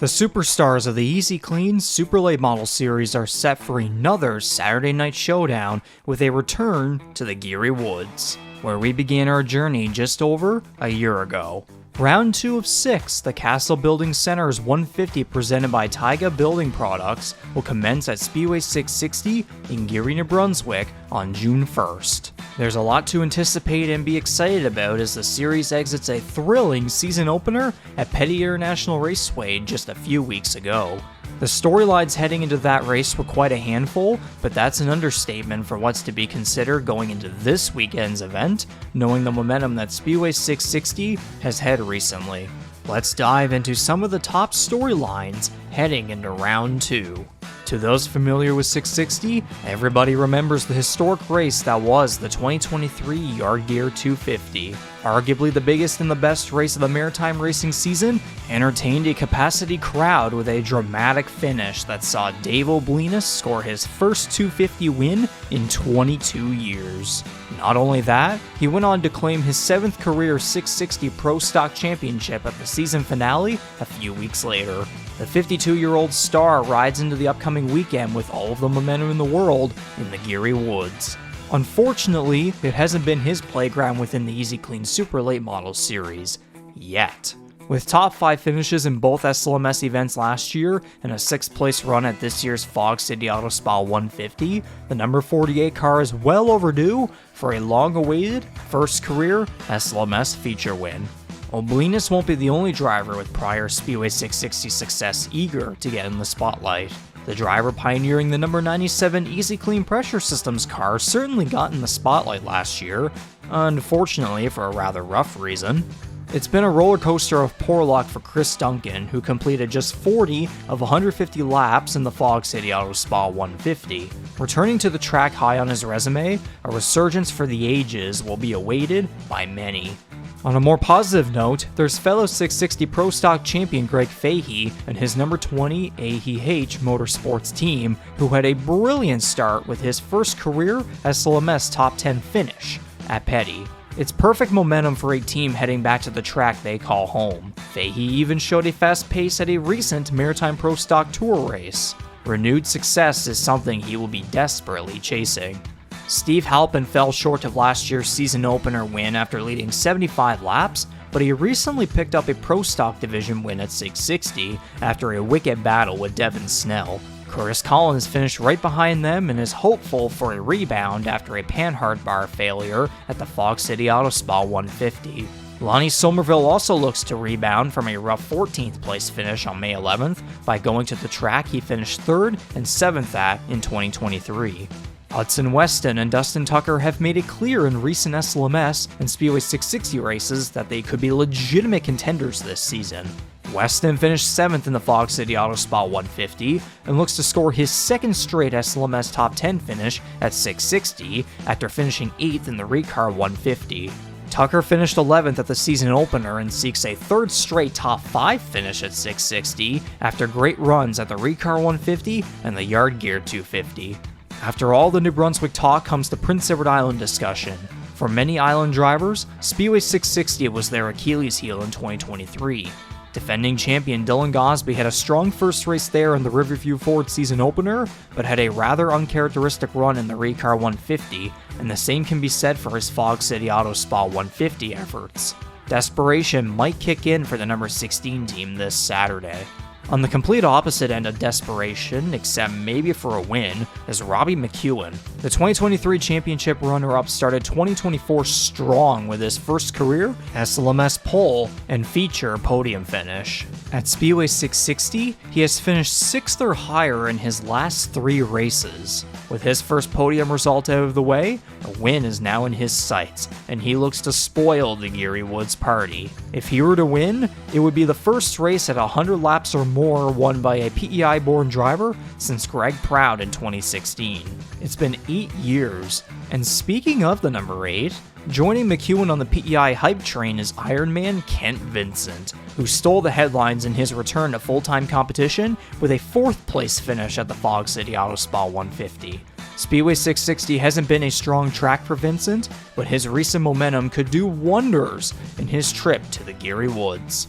The superstars of the Easy-Kleen Super Late Model Series are set for another Saturday night showdown with a return to the Geary Woods, where we began our journey just over a year ago. Round 2 of 6, the Castle Building Center's 150 presented by Taiga Building Products will commence at Speedway 660 in Geary, New Brunswick on June 1st. There's a lot to anticipate and be excited about as the series exits a thrilling season opener at Petty International Raceway just a few weeks ago. The storylines heading into that race were quite a handful, but that's an understatement for what's to be considered going into this weekend's event, knowing the momentum that Speedway 660 has had recently. Let's dive into some of the top storylines heading into round 2. To those familiar with 660, everybody remembers the historic race that was the 2023 Yard Gear 250. Arguably the biggest and the best race of the maritime racing season, entertained a capacity crowd with a dramatic finish that saw Dave O'Blinis score his first 250 win in 22 years. Not only that, he went on to claim his 7th career 660 Pro Stock Championship at the season finale a few weeks later. The 52-year-old star rides into the upcoming weekend with all of the momentum in the world in the Geary Woods. Unfortunately, it hasn't been his playground within the Easy-Kleen Super Late Model Series yet. With top 5 finishes in both SLMS events last year and a 6th place run at this year's Fog City Auto Spa 150, the number 48 car is well overdue for a long-awaited first career SLMS feature win. O'Blinis won't be the only driver with prior Speedway 660 success eager to get in the spotlight. The driver pioneering the number 97 Easy-Kleen Pressure Systems car certainly got in the spotlight last year, unfortunately for a rather rough reason. It's been a roller coaster of poor luck for Chris Duncan, who completed just 40 of 150 laps in the Fog City Auto Spa 150. Returning to the track high on his resume, a resurgence for the ages will be awaited by many. On a more positive note, there's fellow 660 Pro Stock champion Greg Fahey and his number 20 AEH Motorsports team, who had a brilliant start with his first career SLMS top 10 finish at Petty. It's perfect momentum for a team heading back to the track they call home. Fahey even showed a fast pace at a recent Maritime Pro Stock Tour race. Renewed success is something he will be desperately chasing. Steve Halpin fell short of last year's season opener win after leading 75 laps, but he recently picked up a Pro Stock Division win at 660 after a wicked battle with Devin Snell. Curtis Collins finished right behind them and is hopeful for a rebound after a Panhard bar failure at the Fog City Auto Spa 150. Lonnie Somerville also looks to rebound from a rough 14th place finish on May 11th by going to the track he finished 3rd and 7th at in 2023. Hudson Weston and Dustin Tucker have made it clear in recent SLMS and Speedway 660 races that they could be legitimate contenders this season. Weston finished 7th in the Fog City Auto Spa 150 and looks to score his 2nd straight SLMS top 10 finish at 660 after finishing 8th in the Recar 150. Tucker finished 11th at the season opener and seeks a 3rd straight top 5 finish at 660 after great runs at the Recar 150 and the Yard Gear 250. After all the New Brunswick talk comes the Prince Edward Island discussion. For many island drivers, Speedway 660 was their Achilles heel in 2023. Defending champion Dylan Gosby had a strong first race there in the Riverview Ford season opener, but had a rather uncharacteristic run in the Recar 150, and the same can be said for his Fog City Auto Spa 150 efforts. Desperation might kick in for the number 16 team this Saturday. On the complete opposite end of desperation, except maybe for a win, is Robbie McEwen. The 2023 championship runner-up started 2024 strong with his first career SLMS pole and feature podium finish. At Speedway 660, he has finished 6th or higher in his last 3 races. With his first podium result out of the way, a win is now in his sights, and he looks to spoil the Geary Woods party. If he were to win, it would be the first race at 100 laps or more won by a PEI-born driver since Greg Proud in 2016. It's been 8 years, and speaking of the number 8, joining McEwen on the PEI hype train is Ironman Kent Vincent, who stole the headlines in his return to full-time competition with a 4th place finish at the Fog City Auto Spa 150. Speedway 660 hasn't been a strong track for Vincent, but his recent momentum could do wonders in his trip to the Geary Woods.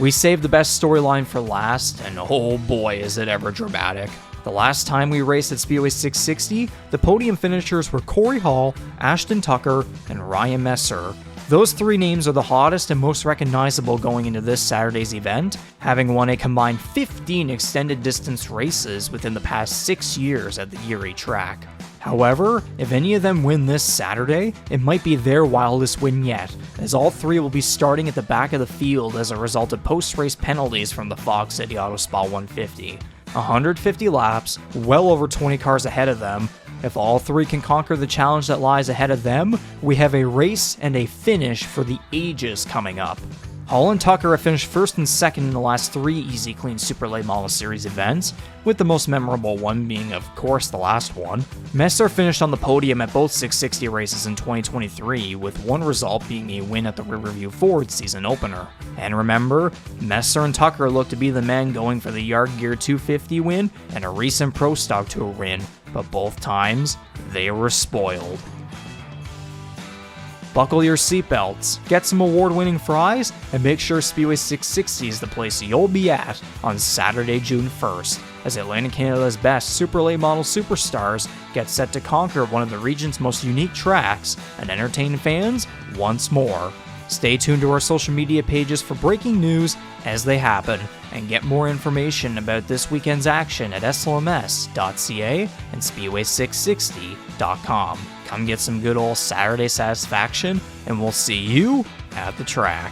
We saved the best storyline for last, and oh boy is it ever dramatic. The last time we raced at Speedway 660, the podium finishers were Corey Hall, Ashton Tucker, and Ryan Messer. Those three names are the hottest and most recognizable going into this Saturday's event, having won a combined 15 extended distance races within the past 6 years at the Erie track. However, if any of them win this Saturday, it might be their wildest win yet, as all three will be starting at the back of the field as a result of post-race penalties from the Fox City Auto Spa 150. 150 laps, well over 20 cars ahead of them. If all three can conquer the challenge that lies ahead of them, we have a race and a finish for the ages coming up. Hall and Tucker have finished first and second in the last 3 Easy-Kleen Super Late Model Series events, with the most memorable one being, of course, the last one. Messer finished on the podium at both 660 races in 2023, with one result being a win at the Riverview Ford season opener. And remember, Messer and Tucker look to be the men going for the Yard Gear 250 win and a recent Pro Stock Tour win, but both times, they were spoiled. Buckle your seatbelts, get some award-winning fries, and make sure Speedway 660 is the place you'll be at on Saturday, June 1st, as Atlantic Canada's best super late model superstars get set to conquer one of the region's most unique tracks and entertain fans once more. Stay tuned to our social media pages for breaking news as they happen, and get more information about this weekend's action at slms.ca and speedway660.com. Come get some good old Saturday satisfaction, and we'll see you at the track.